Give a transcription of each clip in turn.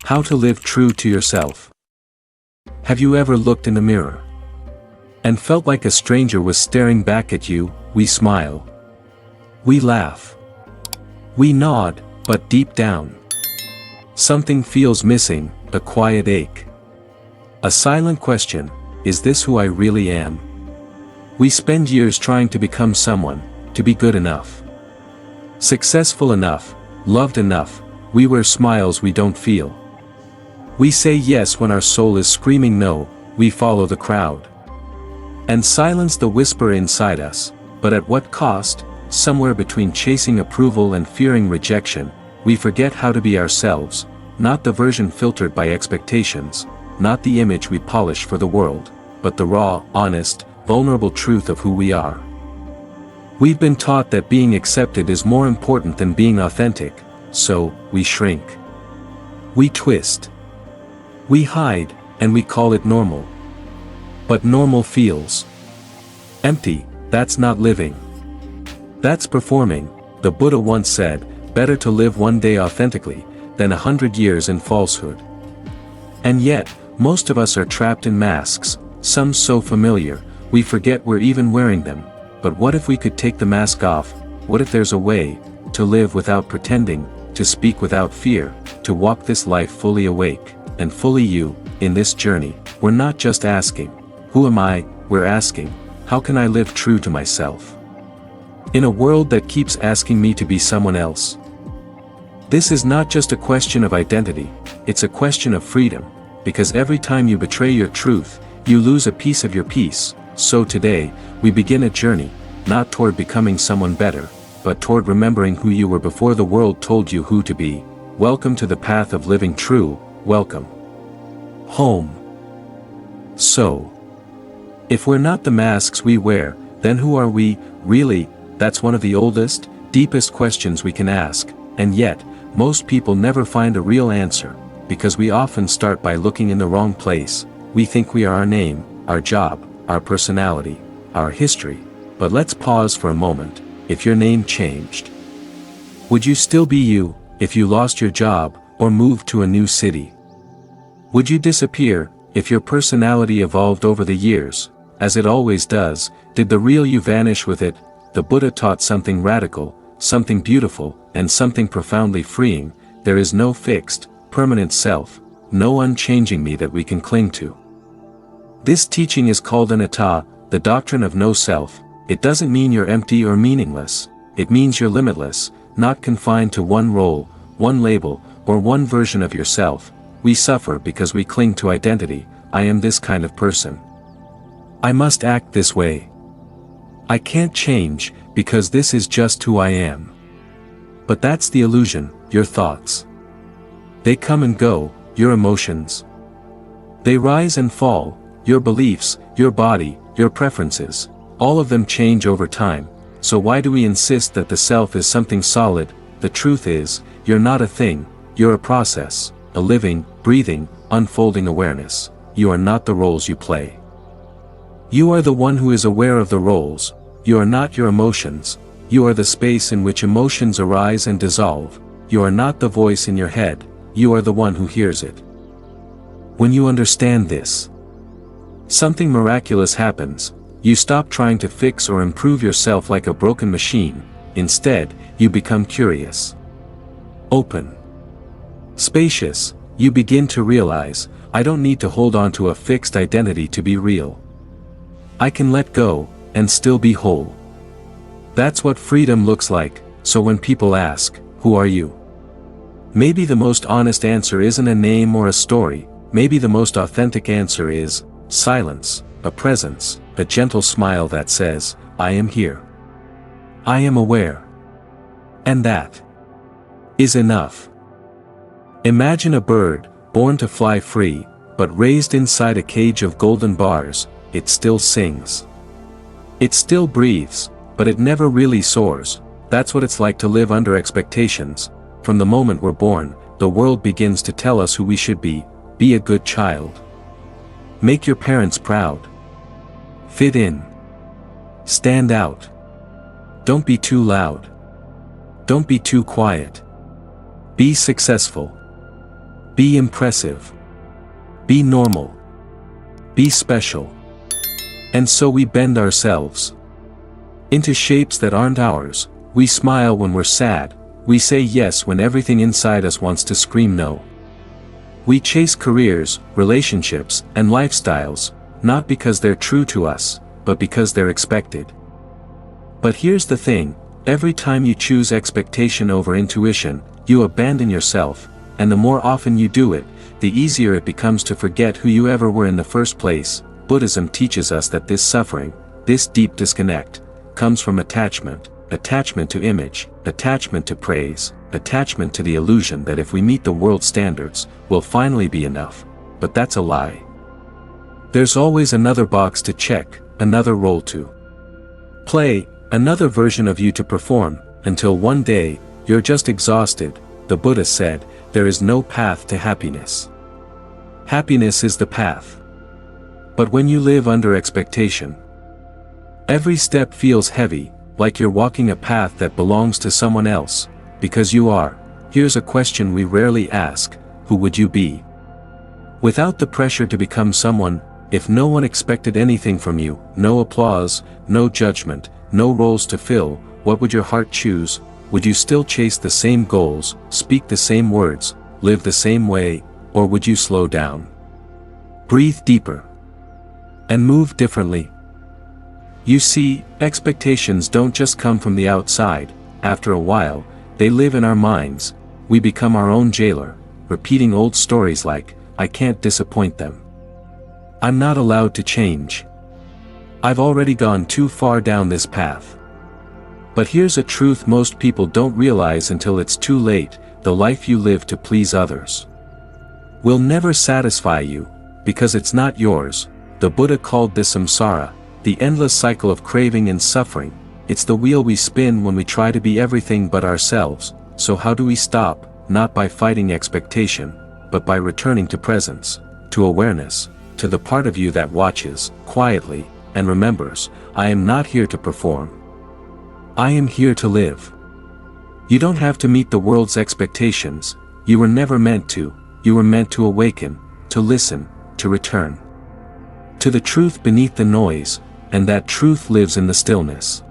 How to live true to yourself. Have you ever looked in the mirror and felt like a stranger was staring back at you? We smile. We laugh. We nod, but deep down, something feels missing, a quiet ache. A silent question, is this who I really am? We spend years trying to become someone, to be good enough, successful enough, loved enough. We wear smiles we don't feel. We say yes when our soul is screaming no. We follow the crowd and silence the whisper inside us, but at what cost? Somewhere between chasing approval and fearing rejection, we forget how to be ourselves, not the version filtered by expectations, not the image we polish for the world, but the raw, honest, vulnerable truth of who we are. We've been taught that being accepted is more important than being authentic, so we shrink. We twist. We hide, and we call it normal. But normal feels empty. That's not living. That's performing. The Buddha once said, better to live one day authentically, than 100 years in falsehood. And yet, most of us are trapped in masks, some so familiar, we forget we're even wearing them. But what if we could take the mask off? What if there's a way to live without pretending, to speak without fear, to walk this life fully awake, and fully you? In this journey, we're not just asking, who am I? We're asking, how can I live true to myself in a world that keeps asking me to be someone else? This is not just a question of identity, it's a question of freedom, because every time you betray your truth, you lose a piece of your peace. So today, we begin a journey, not toward becoming someone better, but toward remembering who you were before the world told you who to be. Welcome to the path of living true. Welcome home. So, if we're not the masks we wear, then who are we, really? That's one of the oldest, deepest questions we can ask, and yet, most people never find a real answer, because we often start by looking in the wrong place. We think we are our name, our job, our personality, our history. But let's pause for a moment. If your name changed, would you still be you? If you lost your job, or moved to a new city, would you disappear? If your personality evolved over the years, as it always does, did the real you vanish with it? The Buddha taught something radical, something beautiful, and something profoundly freeing. There is no fixed, permanent self, no unchanging me that we can cling to. This teaching is called anatta, the doctrine of no self. It doesn't mean you're empty or meaningless. It means you're limitless, not confined to one role, one label, or one version of yourself. We suffer because we cling to identity. I am this kind of person. I must act this way. I can't change, because this is just who I am. But that's the illusion. Your thoughts, they come and go. Your emotions, they rise and fall. Your beliefs, your body, your preferences, all of them change over time. So why do we insist that the self is something solid? The truth is, you're not a thing, you're a process, a living, breathing, unfolding awareness. You are not the roles you play. You are the one who is aware of the roles. You are not your emotions. You are the space in which emotions arise and dissolve. You are not the voice in your head. You are the one who hears it. When you understand this, something miraculous happens. You stop trying to fix or improve yourself like a broken machine. Instead, you become curious, open, spacious. You begin to realize, I don't need to hold on to a fixed identity to be real. I can let go, and still be whole. That's what freedom looks like. So when people ask, who are you? Maybe the most honest answer isn't a name or a story. Maybe the most authentic answer is silence, a presence, a gentle smile that says, I am here. I am aware. And that is enough. Imagine a bird, born to fly free, but raised inside a cage of golden bars. It still sings. It still breathes, but it never really soars. That's what it's like to live under expectations. From the moment we're born, the world begins to tell us who we should be. Be a good child. Make your parents proud. Fit in. Stand out. Don't be too loud. Don't be too quiet. Be successful. Be impressive. Be normal. Be special. And so we bend ourselves into shapes that aren't ours. We smile when we're sad. We say yes when everything inside us wants to scream no. We chase careers, relationships, and lifestyles, not because they're true to us, but because they're expected. But here's the thing, every time you choose expectation over intuition, you abandon yourself, and the more often you do it, the easier it becomes to forget who you ever were in the first place. Buddhism teaches us that this suffering, this deep disconnect, comes from attachment to image, attachment to praise, attachment to the illusion that if we meet the world's standards, we'll finally be enough. But that's a lie. There's always another box to check, another role to play, another version of you to perform, until one day, you're just exhausted. The Buddha said, there is no path to happiness. Happiness is the path. But when you live under expectation, every step feels heavy, like you're walking a path that belongs to someone else, because you are. Here's a question we rarely ask, who would you be? Without the pressure to become someone, if no one expected anything from you, no applause, no judgment, no roles to fill, what would your heart choose? Would you still chase the same goals, speak the same words, live the same way, or would you slow down? Breathe deeper. And move differently. You see, expectations don't just come from the outside. After a while, they live in our minds. We become our own jailer, repeating old stories like, I can't disappoint them. I'm not allowed to change. I've already gone too far down this path. But here's a truth most people don't realize until it's too late, the life you live to please others will never satisfy you, because it's not yours. The Buddha called this samsara, the endless cycle of craving and suffering. It's the wheel we spin when we try to be everything but ourselves. So how do we stop? Not by fighting expectation, but by returning to presence, to awareness, to the part of you that watches, quietly, and remembers, I am not here to perform. I am here to live. You don't have to meet the world's expectations. You were never meant to. You were meant to awaken, to listen, to return to the truth beneath the noise, and that truth lives in the stillness.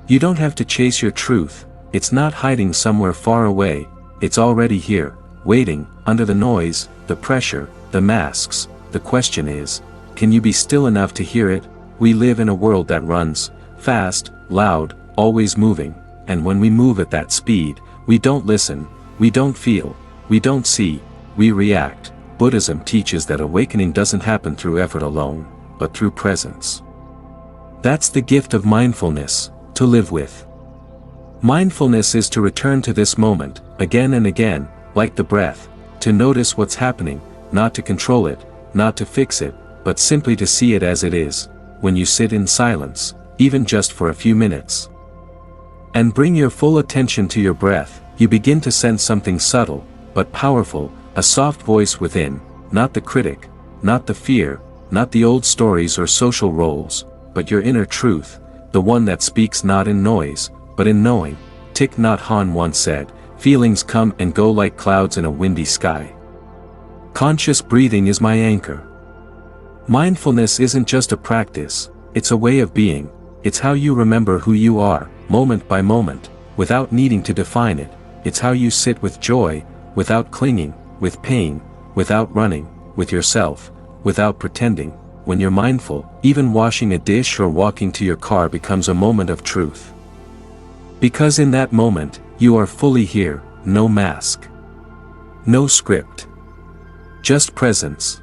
You don't have to chase your truth. It's not hiding somewhere far away. It's already here, waiting, under the noise, the pressure, the masks. The question is, can you be still enough to hear it? We live in a world that runs fast, loud, always moving, and when we move at that speed, we don't listen, we don't feel, we don't see, we react. Buddhism teaches that awakening doesn't happen through effort alone, but through presence. That's the gift of mindfulness, to live with. Mindfulness is to return to this moment, again and again, like the breath, to notice what's happening, not to control it, not to fix it, but simply to see it as it is. When you sit in silence, even just for a few minutes, and bring your full attention to your breath, you begin to sense something subtle, but powerful, a soft voice within, not the critic, not the fear, not the old stories or social roles, but your inner truth, the one that speaks not in noise, but in knowing. Thich Nhat Hanh once said, feelings come and go like clouds in a windy sky. Conscious breathing is my anchor. Mindfulness isn't just a practice, it's a way of being. It's how you remember who you are, moment by moment, without needing to define it. It's how you sit with joy, without clinging, with pain, without running, with yourself, without pretending. When you're mindful, even washing a dish or walking to your car becomes a moment of truth. Because in that moment, you are fully here, no mask, no script, just presence.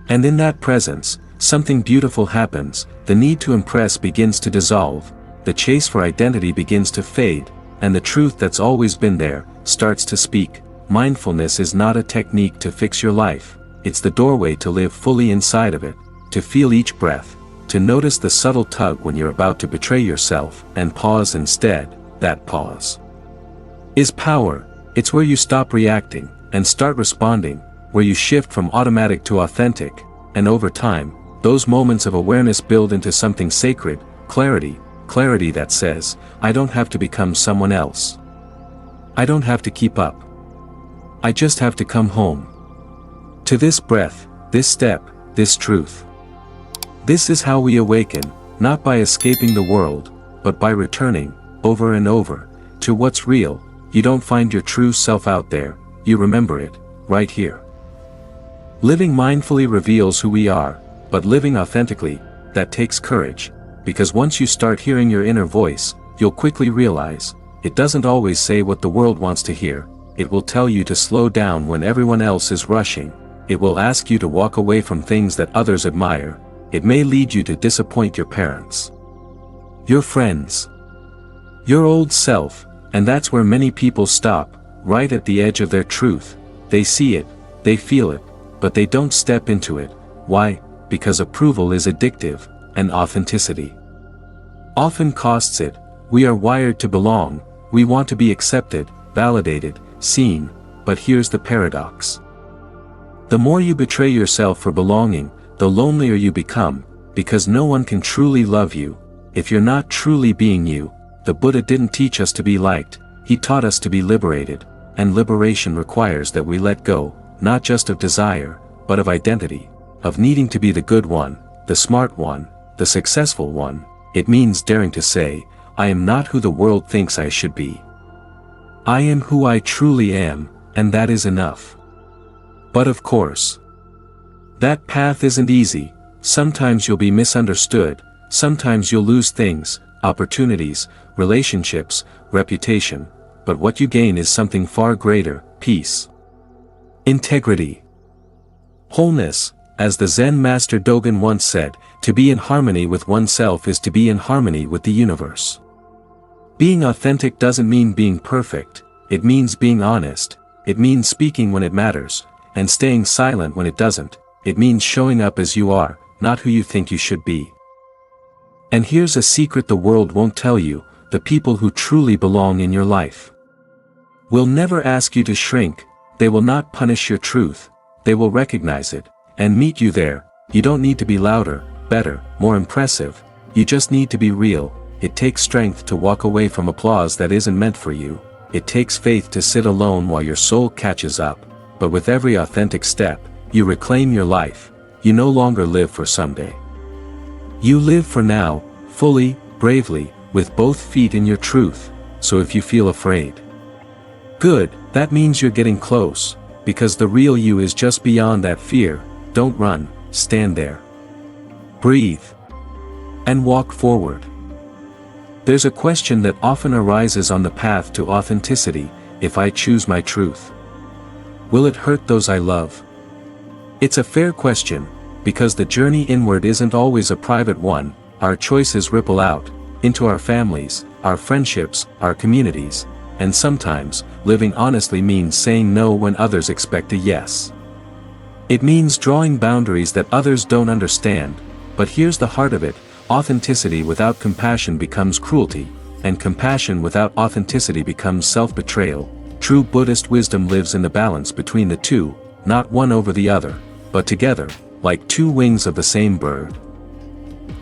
And in that presence, something beautiful happens. The need to impress begins to dissolve, the chase for identity begins to fade, and the truth that's always been there starts to speak. Mindfulness is not a technique to fix your life, it's the doorway to live fully inside of it, to feel each breath, to notice the subtle tug when you're about to betray yourself, and pause instead. That pause is power. It's where you stop reacting, and start responding, where you shift from automatic to authentic, and over time, those moments of awareness build into something sacred, clarity that says, I don't have to become someone else. I don't have to keep up. I just have to come home. To this breath, this step, this truth. This is how we awaken, not by escaping the world, but by returning, over and over, to what's real. You don't find your true self out there, you remember it, right here. Living mindfully reveals who we are, but living authentically, that takes courage, because once you start hearing your inner voice, you'll quickly realize, it doesn't always say what the world wants to hear. It will tell you to slow down when everyone else is rushing. It will ask you to walk away from things that others admire. It may lead you to disappoint your parents, your friends, your old self, and that's where many people stop, right at the edge of their truth. They see it, they feel it, but they don't step into it. Why? Because approval is addictive, and authenticity often costs it. We are wired to belong, we want to be accepted, validated, seen, but here's the paradox. The more you betray yourself for belonging, the lonelier you become, because no one can truly love you if you're not truly being you. The Buddha didn't teach us to be liked, he taught us to be liberated, and liberation requires that we let go, not just of desire, but of identity, of needing to be the good one, the smart one, the successful one. It means daring to say, I am not who the world thinks I should be. I am who I truly am, and that is enough. But of course, that path isn't easy. Sometimes you'll be misunderstood, sometimes you'll lose things, opportunities, relationships, reputation, but what you gain is something far greater: peace, integrity, wholeness. As the Zen master Dogen once said, to be in harmony with oneself is to be in harmony with the universe. Being authentic doesn't mean being perfect, it means being honest, it means speaking when it matters, and staying silent when it doesn't. It means showing up as you are, not who you think you should be. And here's a secret the world won't tell you: the people who truly belong in your life will never ask you to shrink, they will not punish your truth, they will recognize it, and meet you there. You don't need to be louder, better, more impressive, you just need to be real. It takes strength to walk away from applause that isn't meant for you. It takes faith to sit alone while your soul catches up. But with every authentic step, you reclaim your life. You no longer live for someday. You live for now, fully, bravely, with both feet in your truth. So if you feel afraid, good, that means you're getting close, because the real you is just beyond that fear. Don't run, stand there, breathe, and walk forward. There's a question that often arises on the path to authenticity: if I choose my truth, will it hurt those I love? It's a fair question, because the journey inward isn't always a private one. Our choices ripple out into our families, our friendships, our communities, and sometimes, living honestly means saying no when others expect a yes. It means drawing boundaries that others don't understand. But here's the heart of it: authenticity without compassion becomes cruelty, and compassion without authenticity becomes self-betrayal. True Buddhist wisdom lives in the balance between the two, not one over the other, but together, like two wings of the same bird.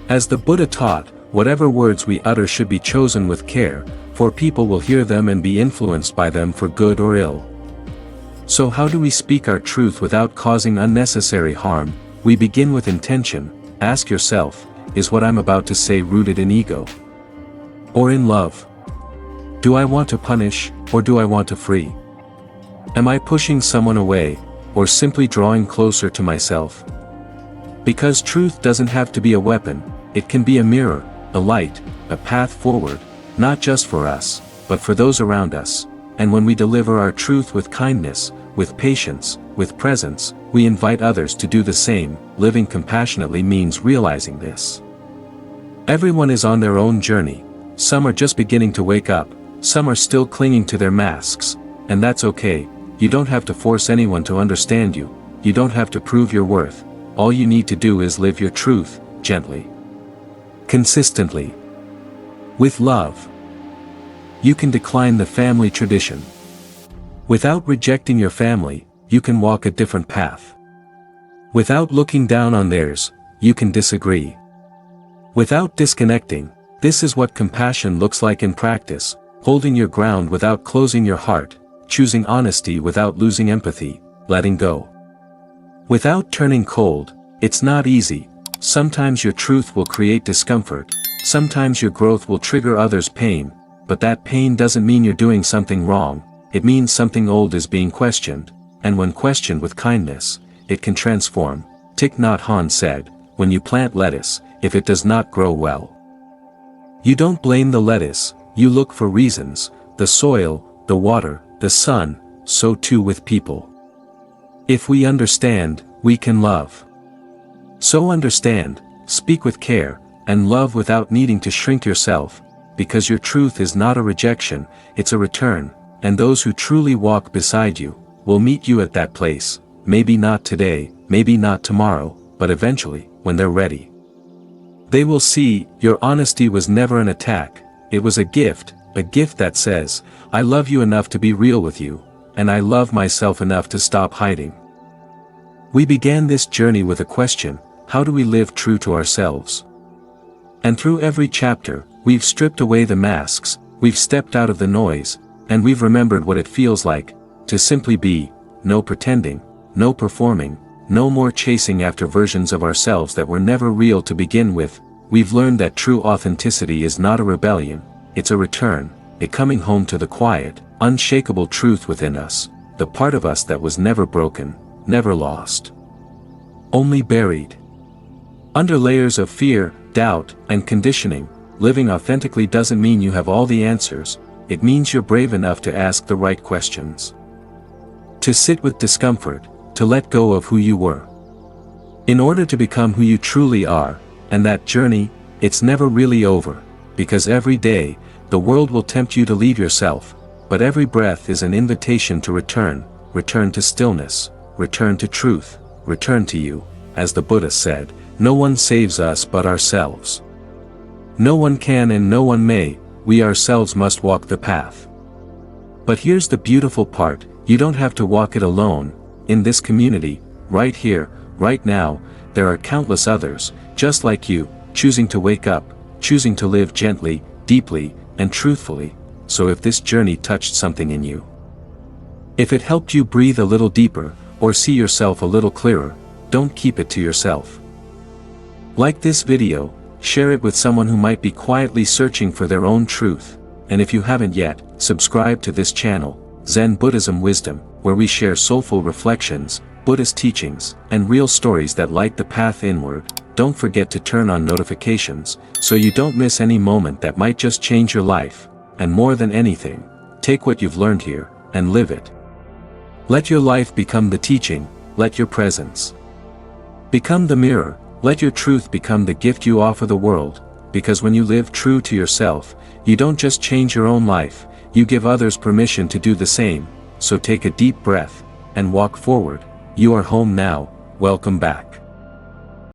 As the Buddha taught, whatever words we utter should be chosen with care, for people will hear them and be influenced by them for good or ill. So how do we speak our truth without causing unnecessary harm? We begin with intention. Ask yourself, is what I'm about to say rooted in ego or in love? Do I want to punish, or do I want to free? Am I pushing someone away, or simply drawing closer to myself? Because truth doesn't have to be a weapon, it can be a mirror, a light, a path forward, not just for us, but for those around us. And when we deliver our truth with kindness, with patience, with presence, we invite others to do the same. Living compassionately means realizing this. Everyone is on their own journey. Some are just beginning to wake up, some are still clinging to their masks, and that's okay. You don't have to force anyone to understand you, you don't have to prove your worth. All you need to do is live your truth, gently, consistently, with love. You can decline the family tradition. Without rejecting your family, you can walk a different path. Without looking down on theirs, you can disagree. Without disconnecting, this is what compassion looks like in practice: holding your ground without closing your heart, choosing honesty without losing empathy, letting go. Without turning cold, it's not easy. Sometimes your truth will create discomfort, sometimes your growth will trigger others' pain, but that pain doesn't mean you're doing something wrong, it means something old is being questioned, and when questioned with kindness, it can transform. Thich Nhat Hanh said, when you plant lettuce, if it does not grow well, you don't blame the lettuce, you look for reasons, the soil, the water, the sun, so too with people. If we understand, we can love. So understand, speak with care, and love without needing to shrink yourself, because your truth is not a rejection, it's a return, and those who truly walk beside you, will meet you at that place, maybe not today, maybe not tomorrow, but eventually, when they're ready. They will see, your honesty was never an attack, it was a gift that says, I love you enough to be real with you, and I love myself enough to stop hiding. We began this journey with a question, how do we live true to ourselves? And through every chapter, we've stripped away the masks, we've stepped out of the noise, and we've remembered what it feels like, to simply be, no pretending, no performing, no more chasing after versions of ourselves that were never real to begin with. We've learned that true authenticity is not a rebellion, it's a return, a coming home to the quiet, unshakable truth within us, the part of us that was never broken, never lost, only buried under layers of fear, doubt, and conditioning. Living authentically doesn't mean you have all the answers, it means you're brave enough to ask the right questions, to sit with discomfort, to let go of who you were, in order to become who you truly are. And that journey, it's never really over, because every day, the world will tempt you to leave yourself, but every breath is an invitation to return to stillness, return to truth, return to you. As the Buddha said, no one saves us but ourselves. No one can and no one may, we ourselves must walk the path. But here's the beautiful part, you don't have to walk it alone. In this community, right here, right now, there are countless others, just like you, choosing to wake up, choosing to live gently, deeply, and truthfully. So if this journey touched something in you, if it helped you breathe a little deeper, or see yourself a little clearer, don't keep it to yourself. Like this video, share it with someone who might be quietly searching for their own truth, and if you haven't yet, subscribe to this channel, Zen Buddhism Wisdom, where we share soulful reflections, Buddhist teachings, and real stories that light the path inward. Don't forget to turn on notifications, so you don't miss any moment that might just change your life, and more than anything, take what you've learned here, and live it. Let your life become the teaching, let your presence become the mirror, let your truth become the gift you offer the world, because when you live true to yourself, you don't just change your own life, you give others permission to do the same. So take a deep breath, and walk forward. You are home now, welcome back.